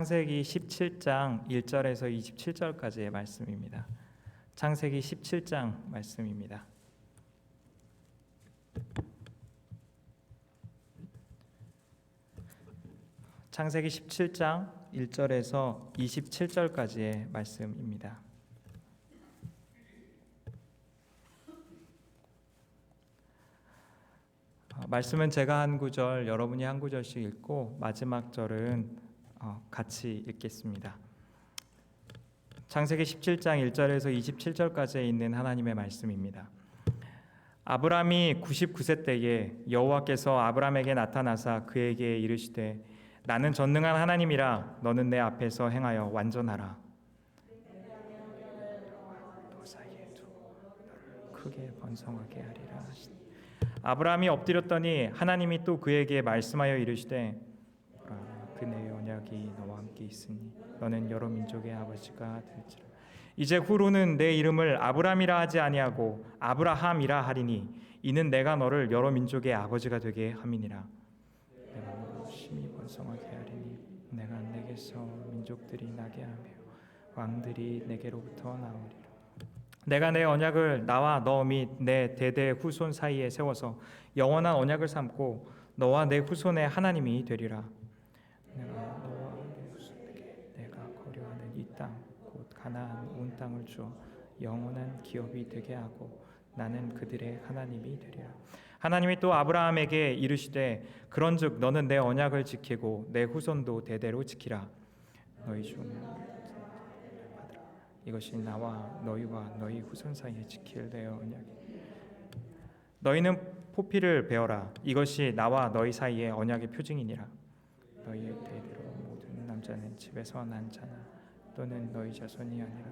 창세기 17장 1절에서 27절까지의 말씀입니다. 창세기 17장 말씀입니다. 창세기 17장 1절에서 27절까지의 말씀입니다. 말씀은 제가 한 구절, 여러분이 한 구절씩 읽고 마지막 절은 같이 읽겠습니다. 창세기 17장 1절에서 27절까지에 있는 하나님의 말씀입니다. 아브람이 99세 때에 여호와께서 아브람에게 나타나사 그에게 이르시되 나는 전능한 하나님이라 너는 내 앞에서 행하여 완전하라. 너 사이에 두고 너를 크게 번성하게 하리라 하시니 아브람이 엎드렸더니 하나님이 또 그에게 말씀하여 이르시되 그 내 언약이 너와 함께 있으니 너는 여러 민족의 아버지가 될지라. 이제 후로는 내 이름을 아브람이라 하지 아니하고 아브라함이라 하리니 이는 내가 너를 여러 민족의 아버지가 되게 함이니라. 내가 너를 심히 번성하게 하리니 내가 내게서 민족들이 나게 하며 왕들이 내게로부터 나오리라. 내가 내 언약을 나와 너 및 내 대대 후손 사이에 세워서 영원한 언약을 삼고 너와 내 후손의 하나님이 되리라. 내가 너와 내 후손에게 내가 거류하는 이 땅 곧 가나안 온 땅을 주어 영원한 기업이 되게 하고 나는 그들의 하나님이 되리라. 하나님이 또 아브라함에게 이르시되 그런즉 너는 내 언약을 지키고 내 후손도 대대로 지키라. 너희 중 받으라. 이것이 나와 너희와 너희 후손 사이에 지킬 내 언약이. 너희는 포피를 베어라. 이것이 나와 너희 사이의 언약의 표징이니라. 너희의 대대로 모든 남자는 집에서 난 자나 또는 너희 자손이 아니라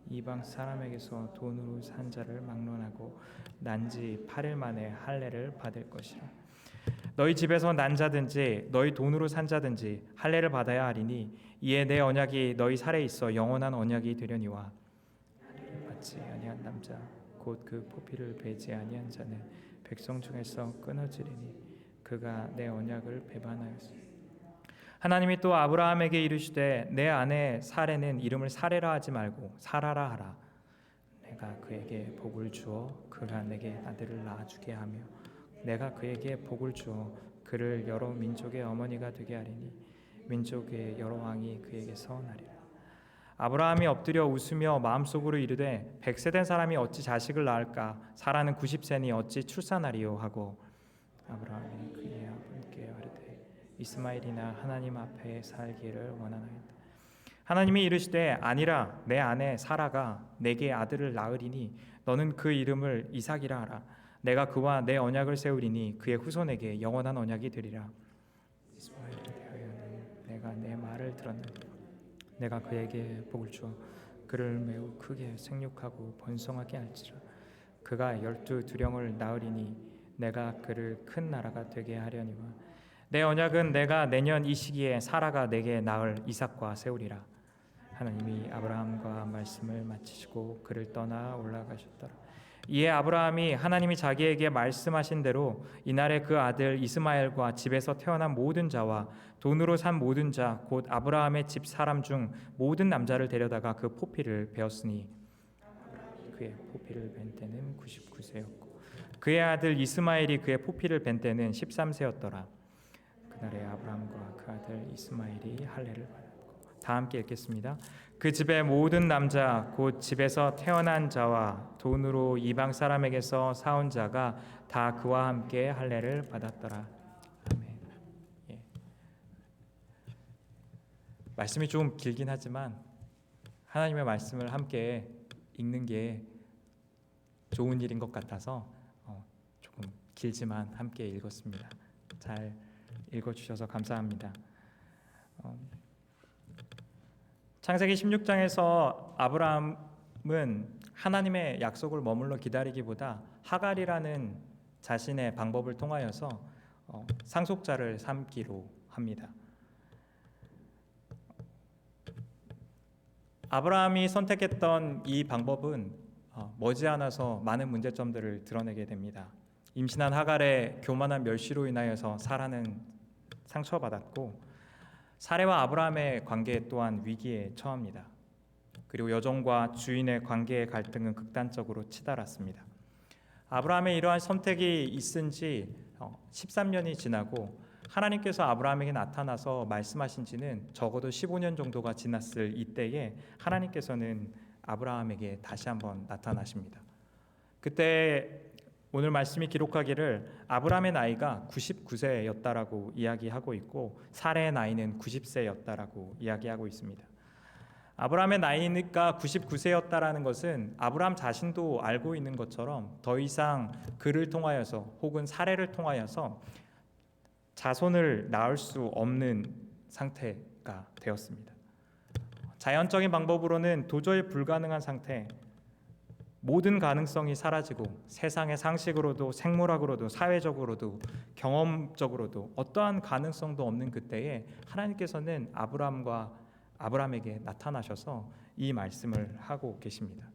이방 사람에게서 돈으로 산 자를 막론하고 난지 8일 만에 할례를 받을 것이라. 너희 집에서 난 자든지 너희 돈으로 산 자든지 할례를 받아야 하리니 이에 내 언약이 너희 살에 있어 영원한 언약이 되려니와 할례를 받지 아니한 남자 곧 그 포피를 베지 아니한 자는 백성 중에서 끊어지리니 그가 내 언약을 배반하였으니. 하나님이 또 아브라함에게 이르시되 내 아내 사레는 이름을 사레라 하지 말고 사라라 하라. 내가 그에게 복을 주어 그가 내게 아들을 낳아주게 하며 내가 그에게 복을 주어 그를 여러 민족의 어머니가 되게 하리니 민족의 여러 왕이 그에게서 나리라. 아브라함이 엎드려 웃으며 마음속으로 이르되 100세 된 사람이 어찌 자식을 낳을까? 사라는 90세니 어찌 출산하리요? 하고 아브라함이 그의 아버지께 아뢰되 이스마엘이나 하나님 앞에 살기를 원하나이다. 하나님이 이르시되 아니라 내 아내 사라가 내게 아들을 낳으리니 너는 그 이름을 이삭이라 하라. 내가 그와 내 언약을 세우리니 그의 후손에게 영원한 언약이 되리라. 이스마엘에 대하여는 내가 내 말을 들었느니라. 내가 그에게 복을 주어 그를 매우 크게 생육하고 번성하게 할지라. 그가 12 두령을 낳으리니 내가 그를 큰 나라가 되게 하려니와 내 언약은 내가 내년 이 시기에 사라가 내게 낳을 이삭과 세우리라. 하나님이 아브라함과 말씀을 마치시고 그를 떠나 올라가셨더라. 이에 아브라함이 하나님이 자기에게 말씀하신 대로 이날에 그 아들 이스마엘과 집에서 태어난 모든 자와 돈으로 산 모든 자 곧 아브라함의 집 사람 중 모든 남자를 데려다가 그 포피를 베었으니 그의 포피를 벤 때는 99세였고 그의 아들 이스마엘이 그의 포피를 벤 때는 13세였더라. 그날에 아브라함과 그 아들 이스마엘이 할례를 받았고. 다 함께 읽겠습니다. 그 집의 모든 남자 곧 집에서 태어난 자와 돈으로 이방 사람에게서 사온 자가 다 그와 함께 할례를 받았더라. 아멘. 예. 말씀이 좀 길긴 하지만 하나님의 말씀을 함께 읽는 게 좋은 일인 것 같아서 조금 길지만 함께 읽었습니다. 잘 읽어주셔서 감사합니다. 창세기 16장에서 아브라함은 하나님의 약속을 머물러 기다리기보다 하갈이라는 자신의 방법을 통하여서 상속자를 삼기로 합니다. 아브라함이 선택했던 이 방법은 머지않아서 많은 문제점들을 드러내게 됩니다. 임신한 하갈의 교만한 멸시로 인하여서 사라는 상처받았고 사레와 아브라함의 관계 또한 위기에 처합니다. 그리고 여종과 주인의 관계의 갈등은 극단적으로 치달았습니다. 아브라함의 이러한 선택이 있은 지 13년이 지나고 하나님께서 아브라함에게 나타나서 말씀하신 지는 적어도 15년 정도가 지났을 이때에 하나님께서는 아브라함에게 다시 한번 나타나십니다. 그때 오늘 말씀이 기록하기를 아브라함의 나이가 99세였다라고 이야기하고 있고 사레의 나이는 90세였다라고 이야기하고 있습니다. 아브라함의 나이가 99세였다라는 것은 아브라함 자신도 알고 있는 것처럼 더 이상 그를 통하여서 혹은 사레를 통하여서 자손을 낳을 수 없는 상태가 되었습니다. 자연적인 방법으로는 도저히 불가능한 상태, 모든 가능성이 사라지고 세상의 상식으로도 생물학으로도 사회적으로도 경험적으로도 어떠한 가능성도 없는 그때에 하나님께서는 아브라함에게 나타나셔서 이 말씀을 하고 계십니다.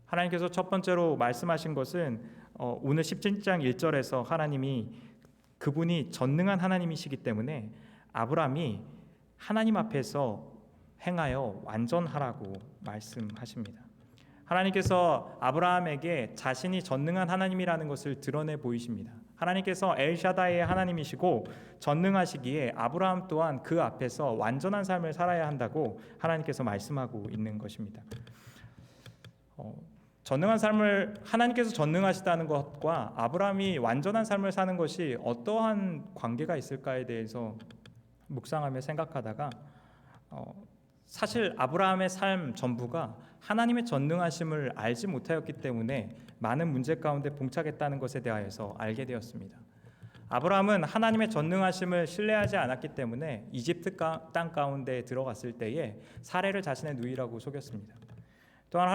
하나님께서 첫 번째로 말씀하신 것은 오늘 17장 1절에서 하나님이 그분이 전능한 하나님이시기 때문에 아브라함이 하나님 앞에서 행하여 완전하라고 말씀하십니다. 하나님께서 아브라함에게 자신이 전능한 하나님이라는 것을 드러내 보이십니다. 하나님께서 엘샤다이의 하나님이시고 전능하시기에 아브라함 또한 그 앞에서 완전한 삶을 살아야 한다고 하나님께서 말씀하고 있는 것입니다. 전능한 삶을 하나님께서 전능하시다는 것과 아브라함이 완전한 삶을 사는 것이 어떠한 관계가 있을까에 대해서 묵상하며 생각하다가 사실 아브라함의 삶 전부가 하나님의 전능하심을 알지 못하였기 때문에 많은 문제 가운데 봉착했다는 것에 대하여서 알게 되었습니다. 아브라함은 하나님의 전능하심을 신뢰하지 않았기 때문에 이집트 땅 가운데 들어갔을 때에 사레를 자신의 누이라고 속였습니다. 또한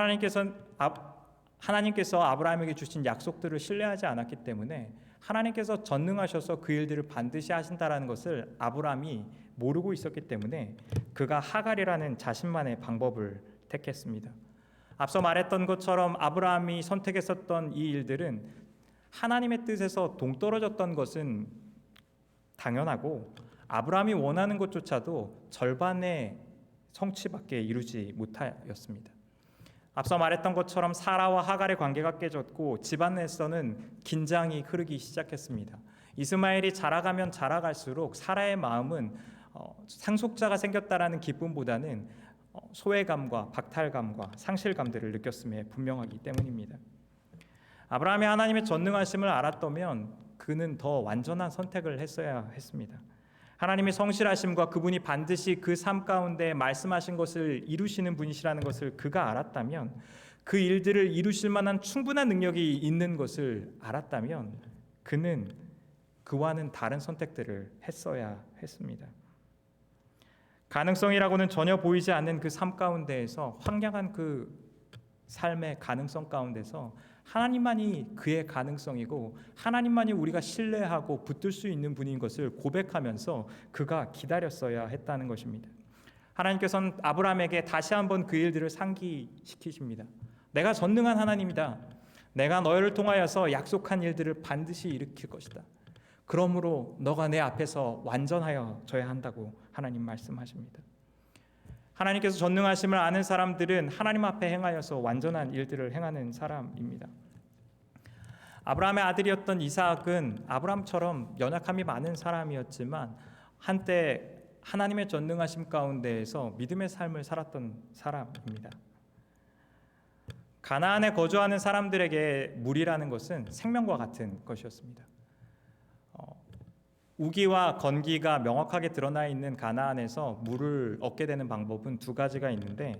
하나님께서 아브라함에게 주신 약속들을 신뢰하지 않았기 때문에 하나님께서 전능하셔서 그 일들을 반드시 하신다라는 것을 아브라함이 모르고 있었기 때문에 그가 하갈이라는 자신만의 방법을 택했습니다. 앞서 말했던 것처럼 아브라함이 선택했었던 이 일들은 하나님의 뜻에서 동떨어졌던 것은 당연하고 아브라함이 원하는 것조차도 절반의 성취밖에 이루지 못하였습니다. 앞서 말했던 것처럼 사라와 하갈의 관계가 깨졌고 집안에서는 긴장이 흐르기 시작했습니다. 이스마엘이 자라가면 자라갈수록 사라의 마음은 상속자가 생겼다라는 기쁨보다는 소외감과 박탈감과 상실감들을 느꼈음에 분명하기 때문입니다. 아브라함이 하나님의 전능하심을 알았다면 그는 더 완전한 선택을 했어야 했습니다. 하나님의 성실하심과 그분이 반드시 그 삶 가운데 말씀하신 것을 이루시는 분이시라는 것을 그가 알았다면, 그 일들을 이루실 만한 충분한 능력이 있는 것을 알았다면 그는 그와는 다른 선택들을 했어야 했습니다. 가능성이라고는 전혀 보이지 않는 그 삶 가운데에서, 황량한 그 삶의 가능성 가운데서 하나님만이 그의 가능성이고 하나님만이 우리가 신뢰하고 붙들 수 있는 분인 것을 고백하면서 그가 기다렸어야 했다는 것입니다. 하나님께서는 아브라함에게 다시 한번 그 일들을 상기시키십니다. 내가 전능한 하나님이다. 내가 너희를 통하여서 약속한 일들을 반드시 일으킬 것이다. 그러므로 너가 내 앞에서 완전하여져야 한다고 하나님 말씀하십니다. 하나님께서 전능하심을 아는 사람들은 하나님 앞에 행하여서 완전한 일들을 행하는 사람입니다. 아브라함의 아들이었던 이삭은 아브라함처럼 연약함이 많은 사람이었지만 한때 하나님의 전능하심 가운데에서 믿음의 삶을 살았던 사람입니다. 가나안에 거주하는 사람들에게 물이라는 것은 생명과 같은 것이었습니다. 우기와 건기가 명확하게 드러나 있는 가나안에서 물을 얻게 되는 방법은 두 가지가 있는데,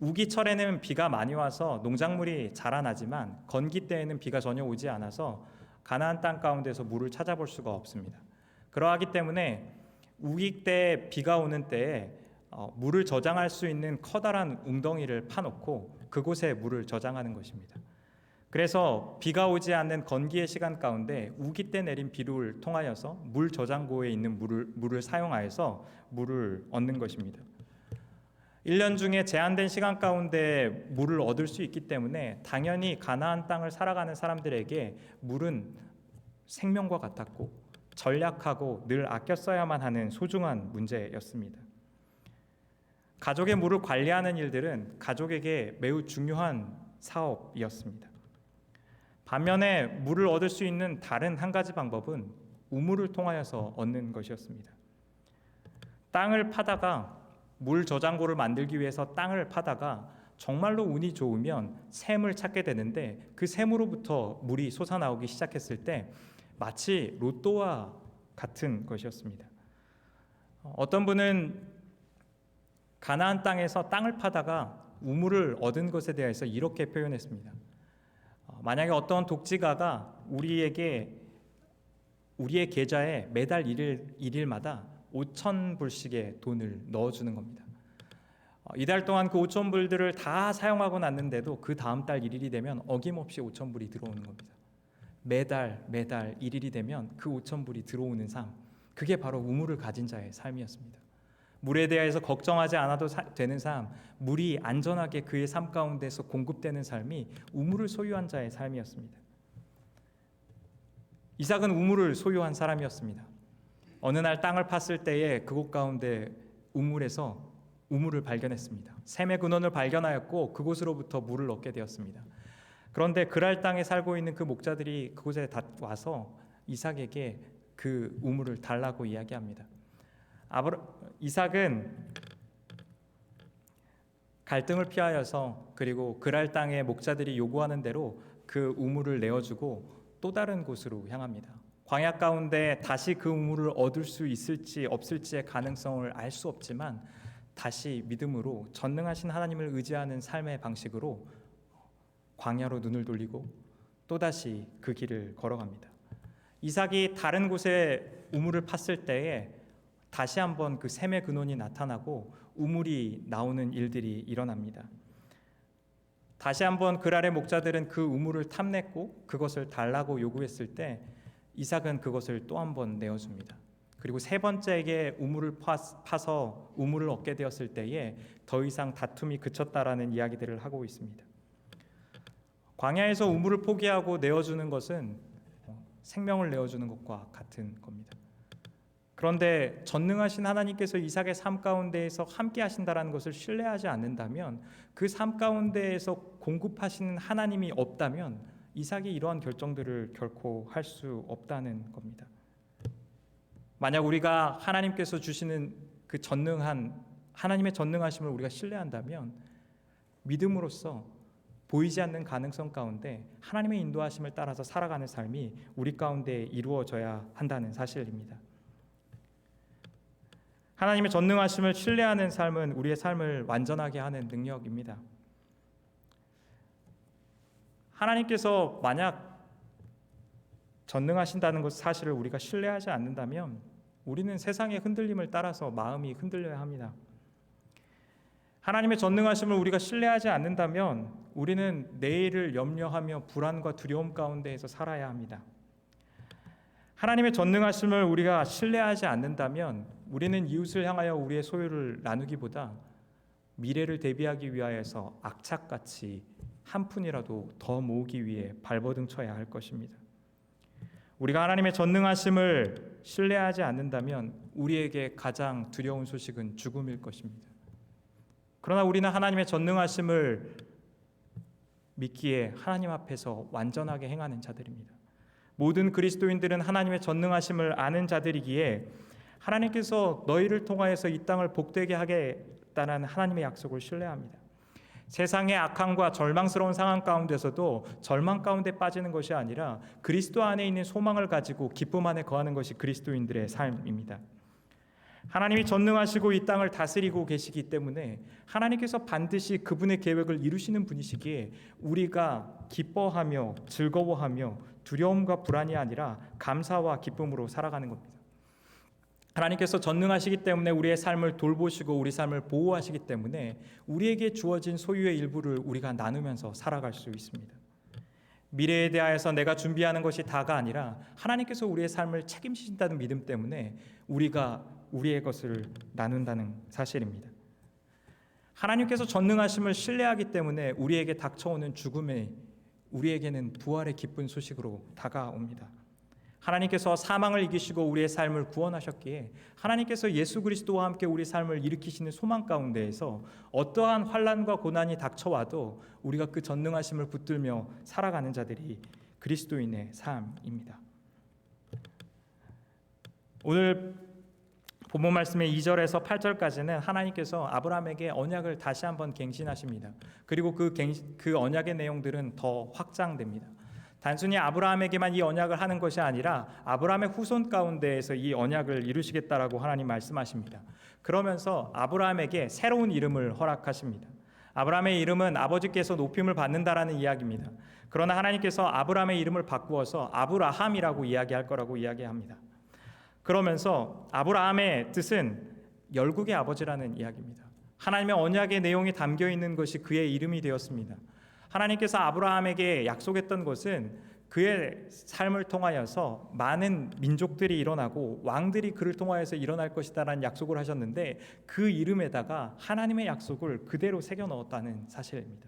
우기철에는 비가 많이 와서 농작물이 자라나지만 건기 때에는 비가 전혀 오지 않아서 가나안 땅 가운데서 물을 찾아볼 수가 없습니다. 그러하기 때문에 우기 때 비가 오는 때에 물을 저장할 수 있는 커다란 웅덩이를 파놓고 그곳에 물을 저장하는 것입니다. 그래서 비가 오지 않는 건기의 시간 가운데 우기 때 내린 비를 통하여서 물 저장고에 있는 물을 사용하여서 물을 얻는 것입니다. 1년 중에 제한된 시간 가운데 물을 얻을 수 있기 때문에 당연히 가나안 땅을 살아가는 사람들에게 물은 생명과 같았고 전략하고 늘 아껴 써야만 하는 소중한 문제였습니다. 가족의 물을 관리하는 일들은 가족에게 매우 중요한 사업이었습니다. 반면에 물을 얻을 수 있는 다른 한 가지 방법은 우물을 통하여서 얻는 것이었습니다. 땅을 파다가 물 저장고를 만들기 위해서 땅을 파다가 정말로 운이 좋으면 샘을 찾게 되는데 그 샘으로부터 물이 솟아나오기 시작했을 때 마치 로또와 같은 것이었습니다. 어떤 분은 가나안 땅에서 땅을 파다가 우물을 얻은 것에 대해서 이렇게 표현했습니다. 만약에 어떤 독지가가 우리의 계좌에 매달 일일마다 5,000불씩의 돈을 넣어주는 겁니다. 이달 동안 그 5,000불들을 다 사용하고 났는데도 그 다음 달 1일이 되면 어김없이 5,000불이 들어오는 겁니다. 매달 1일이 되면 그 5,000불이 들어오는 삶, 그게 바로 우물을 가진 자의 삶이었습니다. 물에 대해서 걱정하지 않아도 되는 삶, 물이 안전하게 그의 삶 가운데서 공급되는 삶이 우물을 소유한 자의 삶이었습니다. 이삭은 우물을 소유한 사람이었습니다. 어느 날 땅을 팠을 때에 그곳 가운데 우물에서 우물을 발견했습니다. 샘의 근원을 발견하였고 그곳으로부터 물을 얻게 되었습니다. 그런데 그랄 땅에 살고 있는 그 목자들이 그곳에 와서 이삭에게 그 우물을 달라고 이야기합니다. 이삭은 갈등을 피하여서 그리고 그랄 땅의 목자들이 요구하는 대로 그 우물을 내어주고 또 다른 곳으로 향합니다. 광야 가운데 다시 그 우물을 얻을 수 있을지 없을지의 가능성을 알 수 없지만 다시 믿음으로 전능하신 하나님을 의지하는 삶의 방식으로 광야로 눈을 돌리고 또다시 그 길을 걸어갑니다. 이삭이 다른 곳에 우물을 팠을 때에 다시 한번 그 샘의 근원이 나타나고 우물이 나오는 일들이 일어납니다. 다시 한번 그랄의 목자들은 그 우물을 탐냈고 그것을 달라고 요구했을 때 이삭은 그것을 또 한번 내어줍니다. 그리고 세 번째에게 우물을 파서 우물을 얻게 되었을 때에 더 이상 다툼이 그쳤다라는 이야기들을 하고 있습니다. 광야에서 우물을 포기하고 내어주는 것은 생명을 내어주는 것과 같은 겁니다. 그런데 전능하신 하나님께서 이삭의 삶 가운데에서 함께 하신다라는 것을 신뢰하지 않는다면, 그 삶 가운데에서 공급하시는 하나님이 없다면 이삭이 이러한 결정들을 결코 할 수 없다는 겁니다. 만약 우리가 하나님께서 주시는 그 전능한 하나님의 전능하심을 우리가 신뢰한다면 믿음으로써 보이지 않는 가능성 가운데 하나님의 인도하심을 따라서 살아가는 삶이 우리 가운데 이루어져야 한다는 사실입니다. 하나님의 전능하심을 신뢰하는 삶은 우리의 삶을 완전하게 하는 능력입니다. 하나님께서 만약 전능하신다는 것 사실을 우리가 신뢰하지 않는다면 우리는 세상의 흔들림을 따라서 마음이 흔들려야 합니다. 하나님의 전능하심을 우리가 신뢰하지 않는다면 우리는 내일을 염려하며 불안과 두려움 가운데에서 살아야 합니다. 하나님의 전능하심을 우리가 신뢰하지 않는다면 우리는 이웃을 향하여 우리의 소유를 나누기보다 미래를 대비하기 위하여서 악착같이 한 푼이라도 더 모으기 위해 발버둥 쳐야 할 것입니다. 우리가 하나님의 전능하심을 신뢰하지 않는다면 우리에게 가장 두려운 소식은 죽음일 것입니다. 그러나 우리는 하나님의 전능하심을 믿기에 하나님 앞에서 완전하게 행하는 자들입니다. 모든 그리스도인들은 하나님의 전능하심을 아는 자들이기에 하나님께서 너희를 통하여서 이 땅을 복되게 하겠다는 하나님의 약속을 신뢰합니다. 세상의 악함과 절망스러운 상황 가운데서도 절망 가운데 빠지는 것이 아니라 그리스도 안에 있는 소망을 가지고 기쁨 안에 거하는 것이 그리스도인들의 삶입니다. 하나님이 전능하시고 이 땅을 다스리고 계시기 때문에 하나님께서 반드시 그분의 계획을 이루시는 분이시기에 우리가 기뻐하며 즐거워하며 두려움과 불안이 아니라 감사와 기쁨으로 살아가는 겁니다. 하나님께서 전능하시기 때문에 우리의 삶을 돌보시고 우리 삶을 보호하시기 때문에 우리에게 주어진 소유의 일부를 우리가 나누면서 살아갈 수 있습니다. 미래에 대하여서 내가 준비하는 것이 다가 아니라 하나님께서 우리의 삶을 책임지신다는 믿음 때문에 우리가 우리의 것을 나눈다는 사실입니다. 하나님께서 전능하심을 신뢰하기 때문에 우리에게 닥쳐오는 죽음이 우리에게는 부활의 기쁜 소식으로 다가옵니다. 하나님께서 사망을 이기시고 우리의 삶을 구원하셨기에 하나님께서 예수 그리스도와 함께 우리 삶을 일으키시는 소망 가운데에서 어떠한 환난과 고난이 닥쳐와도 우리가 그 전능하심을 붙들며 살아가는 자들이 그리스도인의 삶입니다. 오늘 본문 말씀의 2절에서 8절까지는 하나님께서 아브라함에게 언약을 다시 한번 갱신하십니다. 그리고 그 언약의 내용들은 더 확장됩니다. 단순히 아브라함에게만 이 언약을 하는 것이 아니라 아브라함의 후손 가운데에서 이 언약을 이루시겠다라고 하나님 말씀하십니다. 그러면서 아브라함에게 새로운 이름을 허락하십니다. 아브라함의 이름은 아버지께서 높임을 받는다라는 이야기입니다. 그러나 하나님께서 아브라함의 이름을 바꾸어서 아브라함이라고 이야기할 거라고 이야기합니다. 그러면서 아브라함의 뜻은 열국의 아버지라는 이야기입니다. 하나님의 언약의 내용이 담겨 있는 것이 그의 이름이 되었습니다. 하나님께서 아브라함에게 약속했던 것은 그의 삶을 통하여서 많은 민족들이 일어나고 왕들이 그를 통하여서 일어날 것이다라는 약속을 하셨는데 그 이름에다가 하나님의 약속을 그대로 새겨 넣었다는 사실입니다.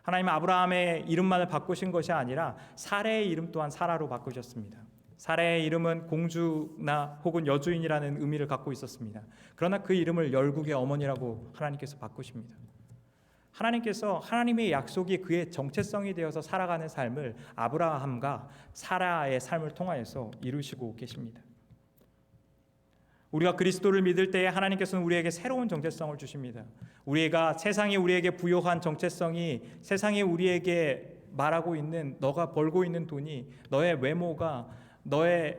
하나님은 아브라함의 이름만을 바꾸신 것이 아니라 사레의 이름 또한 사라로 바꾸셨습니다. 사레의 이름은 공주나 혹은 여주인이라는 의미를 갖고 있었습니다. 그러나 그 이름을 열국의 어머니라고 하나님께서 바꾸십니다. 하나님께서 하나님의 약속이 그의 정체성이 되어서 살아가는 삶을 아브라함과 사라의 삶을 통하여서 이루시고 계십니다. 우리가 그리스도를 믿을 때에 하나님께서는 우리에게 새로운 정체성을 주십니다. 우리가 세상이 우리에게 부여한 정체성이 세상이 우리에게 말하고 있는 너가 벌고 있는 돈이 너의 외모가 너의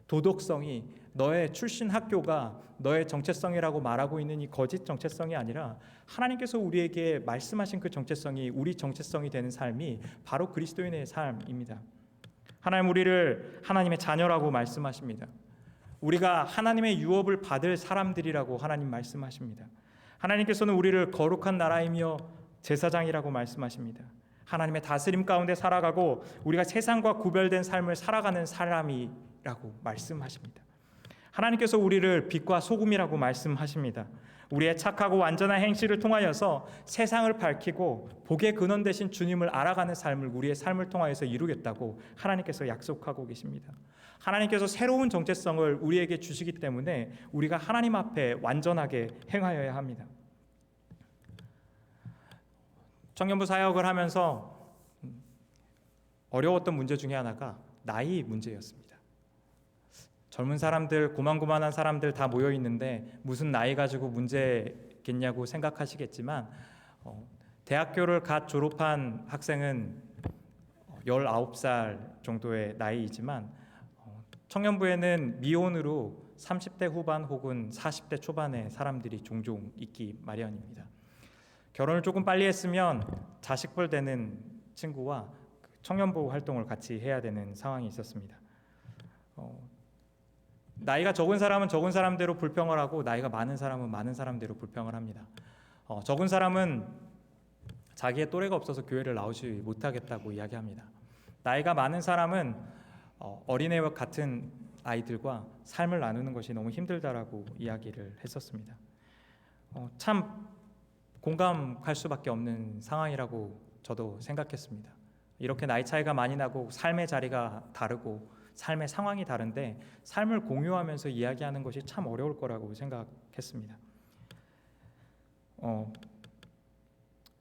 도덕성이 너의 출신 학교가 너의 정체성이라고 말하고 있는 이 거짓 정체성이 아니라 하나님께서 우리에게 말씀하신 그 정체성이 우리 정체성이 되는 삶이 바로 그리스도인의 삶입니다. 하나님 우리를 하나님의 자녀라고 말씀하십니다. 우리가 하나님의 유업을 받을 사람들이라고 하나님 말씀하십니다. 하나님께서는 우리를 거룩한 나라이며 제사장이라고 말씀하십니다. 하나님의 다스림 가운데 살아가고 우리가 세상과 구별된 삶을 살아가는 사람이라고 말씀하십니다. 하나님께서 우리를 빛과 소금이라고 말씀하십니다. 우리의 착하고 완전한 행실을 통하여서 세상을 밝히고 복의 근원 되신 주님을 알아가는 삶을 우리의 삶을 통하여서 이루겠다고 하나님께서 약속하고 계십니다. 하나님께서 새로운 정체성을 우리에게 주시기 때문에 우리가 하나님 앞에 완전하게 행하여야 합니다. 청년부 사역을 하면서 어려웠던 문제 중에 하나가 나이 문제였습니다. 젊은 사람들, 고만고만한 사람들 다 모여 있는데 무슨 나이 가지고 문제겠냐고 생각하시겠지만 대학교를 갓 졸업한 학생은 19살 정도의 나이이지만 청년부에는 미혼으로 30대 후반 혹은 40대 초반의 사람들이 종종 있기 마련입니다. 결혼을 조금 빨리 했으면 자식벌 되는 친구와 청년부 활동을 같이 해야 되는 상황이 있었습니다. 나이가 적은 사람은 적은 사람대로 불평을 하고 나이가 많은 사람은 많은 사람대로 불평을 합니다. 적은 사람은 자기의 또래가 없어서 교회를 나오지 못하겠다고 이야기합니다. 나이가 많은 사람은 어린애와 같은 아이들과 삶을 나누는 것이 너무 힘들다라고 이야기를 했었습니다. 참 공감할 수밖에 없는 상황이라고 저도 생각했습니다. 이렇게 나이 차이가 많이 나고 삶의 자리가 다르고 삶의 상황이 다른데 삶을 공유하면서 이야기하는 것이 참 어려울 거라고 생각했습니다.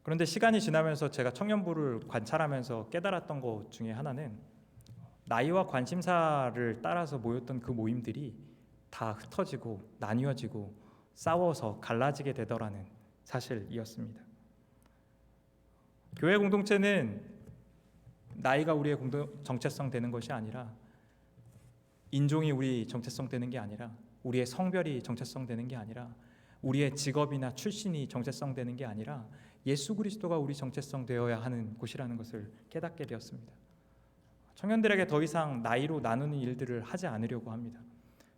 그런데 시간이 지나면서 제가 청년부를 관찰하면서 깨달았던 것 중에 하나는 나이와 관심사를 따라서 모였던 그 모임들이 다 흩어지고 나뉘어지고 싸워서 갈라지게 되더라는 사실이었습니다. 교회 공동체는 나이가 우리의 정체성 되는 것이 아니라 인종이 우리 정체성 되는 게 아니라 우리의 성별이 정체성 되는 게 아니라 우리의 직업이나 출신이 정체성 되는 게 아니라 예수 그리스도가 우리 정체성 되어야 하는 곳이라는 것을 깨닫게 되었습니다. 청년들에게 더 이상 나이로 나누는 일들을 하지 않으려고 합니다.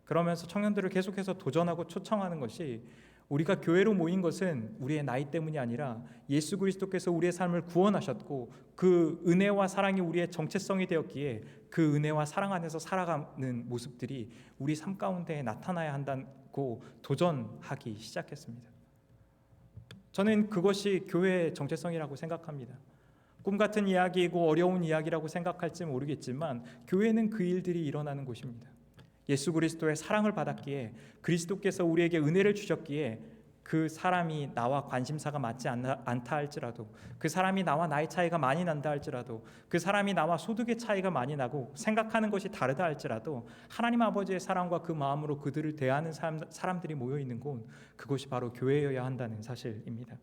그러면서 청년들을 계속해서 도전하고 초청하는 것이 우리가 교회로 모인 것은 우리의 나이 때문이 아니라 예수 그리스도께서 우리의 삶을 구원하셨고 그 은혜와 사랑이 우리의 정체성이 되었기에 그 은혜와 사랑 안에서 살아가는 모습들이 우리 삶 가운데 나타나야 한다고 도전하기 시작했습니다. 저는 그것이 교회의 정체성이라고 생각합니다. 꿈 같은 이야기이고 어려운 이야기라고 생각할지 모르겠지만 교회는 그 일들이 일어나는 곳입니다. 예수 그리스도의 사랑을 받았기에, 그리스도께서 우리에게 은혜를 주셨기에 그 사람이 나와 관심사가 맞지 않다 할지라도, 그 사람이 나와 나이 차이가 많이 난다 할지라도, 그 사람이 나와 소득의 차이가 많이 나고 생각하는 것이 다르다 할지라도 하나님 아버지의 사랑과 그 마음으로 그들을 대하는 사람들이 모여있는 곳, 그것이 바로 교회여야 한다는 사실입니다.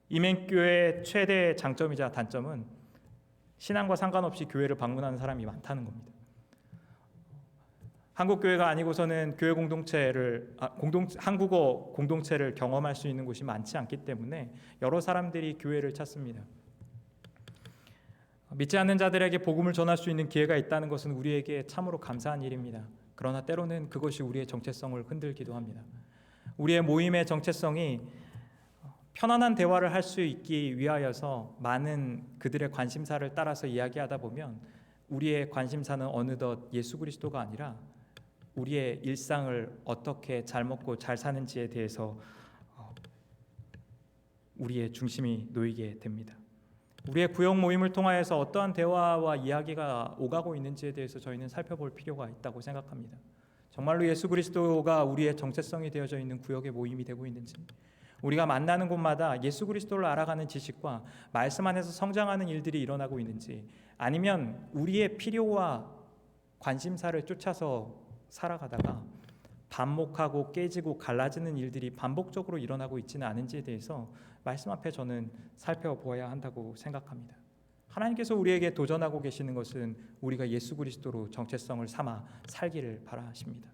임행교회의 최대 장점이자 단점은 신앙과 상관없이 교회를 방문하는 사람이 많다는 겁니다. 한국 교회가 아니고서는 교회 공동체를 한국어 공동체를 경험할 수 있는 곳이 많지 않기 때문에 여러 사람들이 교회를 찾습니다. 믿지 않는 자들에게 복음을 전할 수 있는 기회가 있다는 것은 우리에게 참으로 감사한 일입니다. 그러나 때로는 그것이 우리의 정체성을 흔들기도 합니다. 우리의 모임의 정체성이 편안한 대화를 할 수 있기 위하여서 많은 그들의 관심사를 따라서 이야기하다 보면 우리의 관심사는 어느덧 예수 그리스도가 아니라 우리의 일상을 어떻게 잘 먹고 잘 사는지에 대해서 우리의 중심이 놓이게 됩니다. 우리의 구역 모임을 통하여서 어떠한 대화와 이야기가 오가고 있는지에 대해서 저희는 살펴볼 필요가 있다고 생각합니다. 정말로 예수 그리스도가 우리의 정체성이 되어져 있는 구역의 모임이 되고 있는지, 우리가 만나는 곳마다 예수 그리스도를 알아가는 지식과 말씀 안에서 성장하는 일들이 일어나고 있는지, 아니면 우리의 필요와 관심사를 쫓아서 살아가다가 반목하고 깨지고 갈라지는 일들이 반복적으로 일어나고 있지는 않은지에 대해서 말씀 앞에 저는 살펴보아야 한다고 생각합니다. 하나님께서 우리에게 도전하고 계시는 것은 우리가 예수 그리스도로 정체성을 삼아 살기를 바라십니다.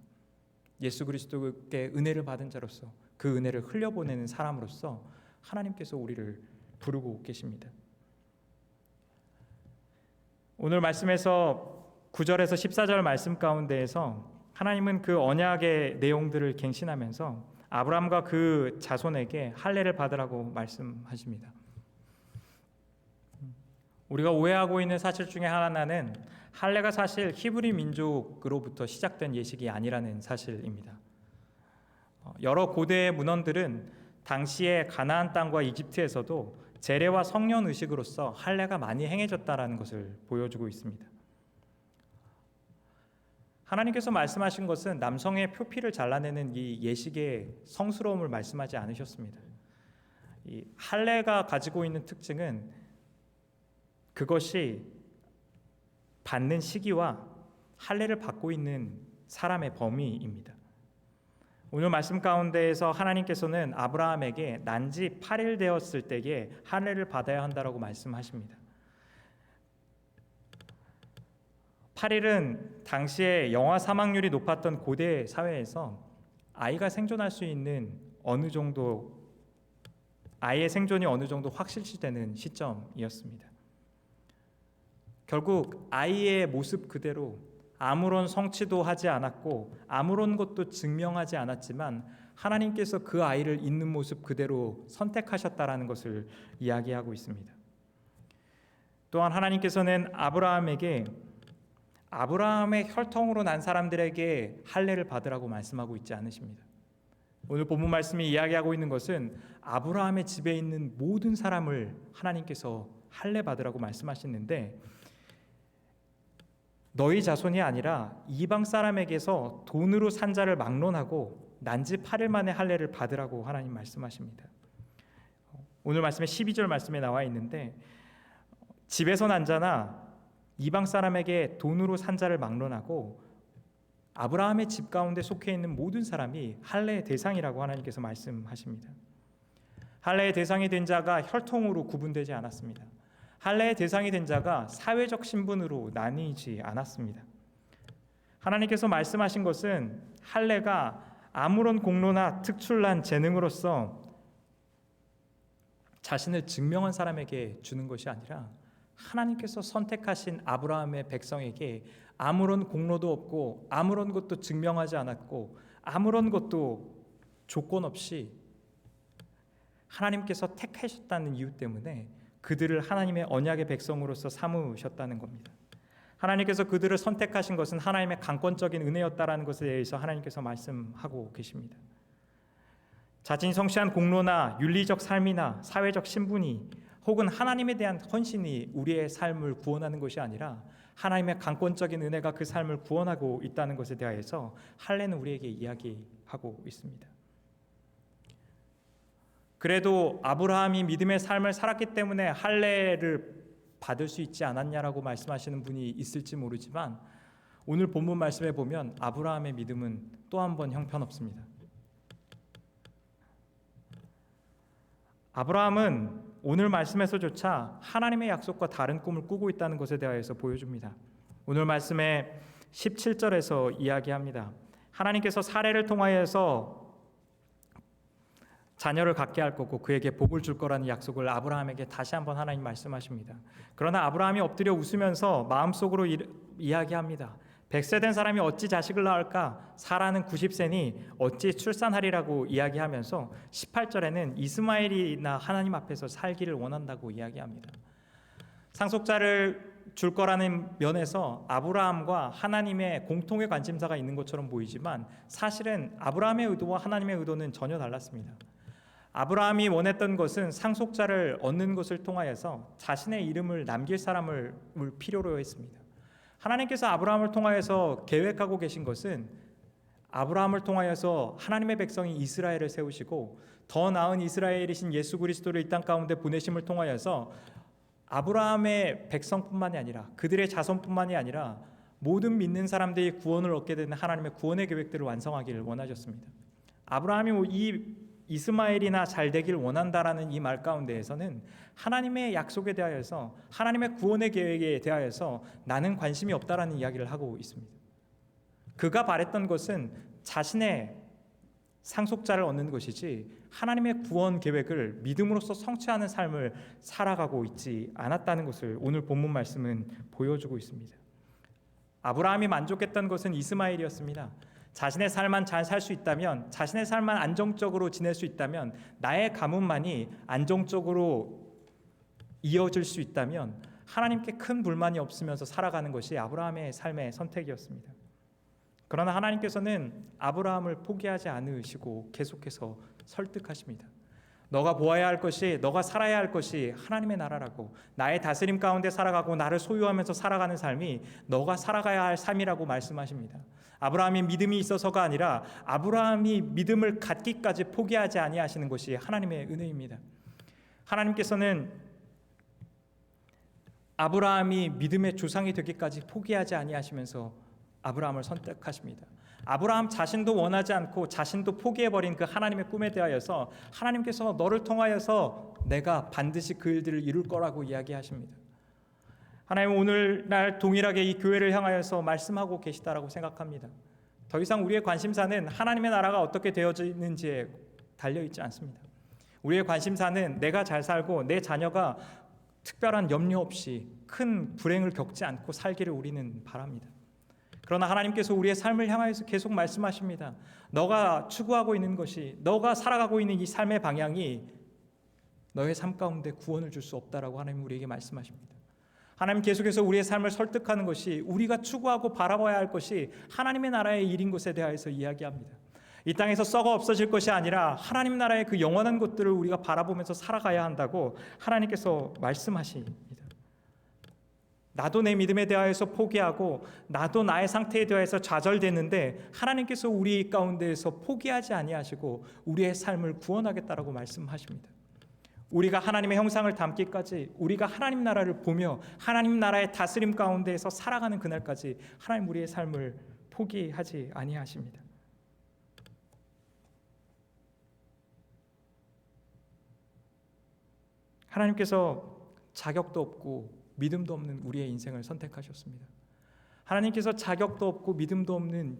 예수 그리스도께 은혜를 받은 자로서, 그 은혜를 흘려보내는 사람으로서 하나님께서 우리를 부르고 계십니다. 오늘 말씀에서 9절에서 14절 말씀 가운데에서 하나님은 그 언약의 내용들을 갱신하면서 아브라함과 그 자손에게 할례를 받으라고 말씀하십니다. 우리가 오해하고 있는 사실 중에 하나는 할례가 사실 히브리 민족으로부터 시작된 예식이 아니라는 사실입니다. 여러 고대의 문헌들은 당시의 가나안 땅과 이집트에서도 제례와 성년 의식으로서 할례가 많이 행해졌다라는 것을 보여주고 있습니다. 하나님께서 말씀하신 것은 남성의 표피를 잘라내는 이 예식의 성스러움을 말씀하지 않으셨습니다. 이 할례가 가지고 있는 특징은 그것이 받는 시기와 할례를 받고 있는 사람의 범위입니다. 오늘 말씀 가운데에서 하나님께서는 아브라함에게 난지 8일 되었을 때에 할례를 받아야 한다라고 말씀하십니다. 8일은 당시에 영아 사망률이 높았던 고대 사회에서 아이가 생존할 수 있는 아이의 생존이 어느 정도 확실시되는 시점이었습니다. 결국 아이의 모습 그대로 아무런 성취도 하지 않았고 아무런 것도 증명하지 않았지만 하나님께서 그 아이를 있는 모습 그대로 선택하셨다라는 것을 이야기하고 있습니다. 또한 하나님께서는 아브라함의 혈통으로 난 사람들에게 할례를 받으라고 말씀하고 있지 않으십니다. 오늘 본문 말씀이 이야기하고 있는 것은 아브라함의 집에 있는 모든 사람을 하나님께서 할례 받으라고 말씀하시는데, 너희 자손이 아니라 이방 사람에게서 돈으로 산 자를 막론하고 난지 8일 만에 할례를 받으라고 하나님 말씀하십니다. 오늘 말씀에 12절 말씀에 나와 있는데, 집에서 난 자나 이방 사람에게 돈으로 산 자를 막론하고 아브라함의 집 가운데 속해 있는 모든 사람이 할례의 대상이라고 하나님께서 말씀하십니다. 할례의 대상이 된 자가 혈통으로 구분되지 않았습니다. 할례의 대상이 된 자가 사회적 신분으로 나뉘지 않았습니다. 하나님께서 말씀하신 것은 할례가 아무런 공로나 특출난 재능으로서 자신을 증명한 사람에게 주는 것이 아니라 하나님께서 선택하신 아브라함의 백성에게 아무런 공로도 없고 아무런 것도 증명하지 않았고 아무런 것도 조건 없이 하나님께서 택하셨다는 이유 때문에 그들을 하나님의 언약의 백성으로서 삼으셨다는 겁니다. 하나님께서 그들을 선택하신 것은 하나님의 강권적인 은혜였다라는 것에 대해서 하나님께서 말씀하고 계십니다. 자신이 성취한 공로나 윤리적 삶이나 사회적 신분이 혹은 하나님에 대한 헌신이 우리의 삶을 구원하는 것이 아니라 하나님의 강권적인 은혜가 그 삶을 구원하고 있다는 것에 대하여서 할례는 우리에게 이야기하고 있습니다. 그래도 아브라함이 믿음의 삶을 살았기 때문에 할례를 받을 수 있지 않았냐라고 말씀하시는 분이 있을지 모르지만 오늘 본문 말씀에 보면 아브라함의 믿음은 또 한 번 형편없습니다. 아브라함은 오늘 말씀에서조차 하나님의 약속과 다른 꿈을 꾸고 있다는 것에 대하여서 보여줍니다. 오늘 말씀의 17절에서 이야기합니다. 하나님께서 사례를 통하여서 자녀를 갖게 할 거고 그에게 복을 줄 거라는 약속을 아브라함에게 다시 한번 하나님 말씀하십니다. 그러나 아브라함이 엎드려 웃으면서 마음속으로 이야기합니다. 100세 된 사람이 어찌 자식을 낳을까? 사라는 90세니 어찌 출산하리라고 이야기하면서 18절에는 이스마엘이나 하나님 앞에서 살기를 원한다고 이야기합니다. 상속자를 줄 거라는 면에서 아브라함과 하나님의 공통의 관심사가 있는 것처럼 보이지만 사실은 아브라함의 의도와 하나님의 의도는 전혀 달랐습니다. 아브라함이 원했던 것은 상속자를 얻는 것을 통하여서 자신의 이름을 남길 사람을 필요로 했습니다. 하나님께서 아브라함을 통하여서 계획하고 계신 것은 아브라함을 통하여서 하나님의 백성인 이스라엘을 세우시고 더 나은 이스라엘이신 예수 그리스도를 이 땅 가운데 보내심을 통하여서 아브라함의 백성뿐만이 아니라 그들의 자손뿐만이 아니라 모든 믿는 사람들이 구원을 얻게 되는 하나님의 구원의 계획들을 완성하기를 원하셨습니다. 아브라함이 이 이스마엘이나 잘 되길 원한다라는 이 말 가운데에서는 하나님의 약속에 대하여서 하나님의 구원의 계획에 대하여서 나는 관심이 없다라는 이야기를 하고 있습니다. 그가 바랬던 것은 자신의 상속자를 얻는 것이지 하나님의 구원 계획을 믿음으로써 성취하는 삶을 살아가고 있지 않았다는 것을 오늘 본문 말씀은 보여주고 있습니다. 아브라함이 만족했던 것은 이스마엘이었습니다. 자신의 삶만 잘 살 수 있다면, 자신의 삶만 안정적으로 지낼 수 있다면, 나의 가문만이 안정적으로 이어질 수 있다면 하나님께 큰 불만이 없으면서 살아가는 것이 아브라함의 삶의 선택이었습니다. 그러나 하나님께서는 아브라함을 포기하지 않으시고 계속해서 설득하십니다. 너가 보아야 할 것이, 너가 살아야 할 것이 하나님의 나라라고, 나의 다스림 가운데 살아가고 나를 소유하면서 살아가는 삶이 너가 살아가야 할 삶이라고 말씀하십니다. 아브라함이 믿음이 있어서가 아니라 아브라함이 믿음을 갖기까지 포기하지 아니하시는 것이 하나님의 은혜입니다. 하나님께서는 아브라함이 믿음의 조상이 되기까지 포기하지 아니하시면서 아브라함을 선택하십니다. 아브라함 자신도 원하지 않고 자신도 포기해버린 그 하나님의 꿈에 대하여서 하나님께서 너를 통하여서 내가 반드시 그 일들을 이룰 거라고 이야기하십니다. 하나님은 오늘날 동일하게 이 교회를 향하여서 말씀하고 계시다라고 생각합니다. 더 이상 우리의 관심사는 하나님의 나라가 어떻게 되어지는지에 달려있지 않습니다. 우리의 관심사는 내가 잘 살고 내 자녀가 특별한 염려 없이 큰 불행을 겪지 않고 살기를 우리는 바랍니다. 그러나 하나님께서 우리의 삶을 향하여서 계속 말씀하십니다. 너가 추구하고 있는 것이, 너가 살아가고 있는 이 삶의 방향이 너의 삶 가운데 구원을 줄 수 없다라고 하나님 우리에게 말씀하십니다. 하나님 계속해서 우리의 삶을 설득하는 것이, 우리가 추구하고 바라봐야 할 것이 하나님의 나라의 일인 것에 대하여서 이야기합니다. 이 땅에서 썩어 없어질 것이 아니라 하나님 나라의 그 영원한 것들을 우리가 바라보면서 살아가야 한다고 하나님께서 말씀하십니다. 나도 내 믿음에 대하여서 포기하고 나도 나의 상태에 대하여서 좌절되는데 하나님께서 우리 가운데에서 포기하지 아니하시고 우리의 삶을 구원하겠다라고 말씀하십니다. 우리가 하나님의 형상을 담기까지, 우리가 하나님 나라를 보며 하나님 나라의 다스림 가운데에서 살아가는 그날까지 하나님 우리의 삶을 포기하지 아니하십니다. 하나님께서 자격도 없고 믿음도 없는 우리의 인생을 선택하셨습니다. 하나님께서 자격도 없고 믿음도 없는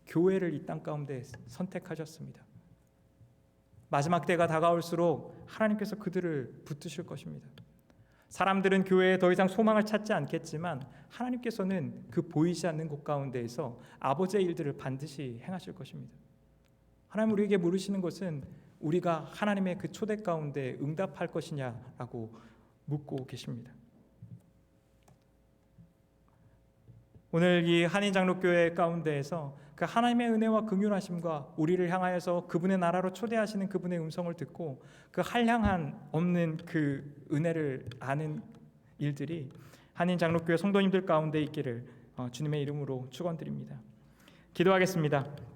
교회를 이 땅 가운데 선택하셨습니다. 마지막 때가 다가올수록 하나님께서 그들을 붙드실 것입니다. 사람들은 교회에 더 이상 소망을 찾지 않겠지만 하나님께서는 그 보이지 않는 곳 가운데에서 아버지의 일들을 반드시 행하실 것입니다. 하나님 우리에게 물으시는 것은 우리가 하나님의 그 초대 가운데 응답할 것이냐라고 묻고 계십니다. 오늘 이 한인장로교회 가운데에서 그 하나님의 은혜와 긍휼하심과 우리를 향하여서 그분의 나라로 초대하시는 그분의 음성을 듣고 그 한량한 없는 그 은혜를 아는 일들이 한인장로교회 성도님들 가운데 있기를 주님의 이름으로 축원드립니다. 기도하겠습니다.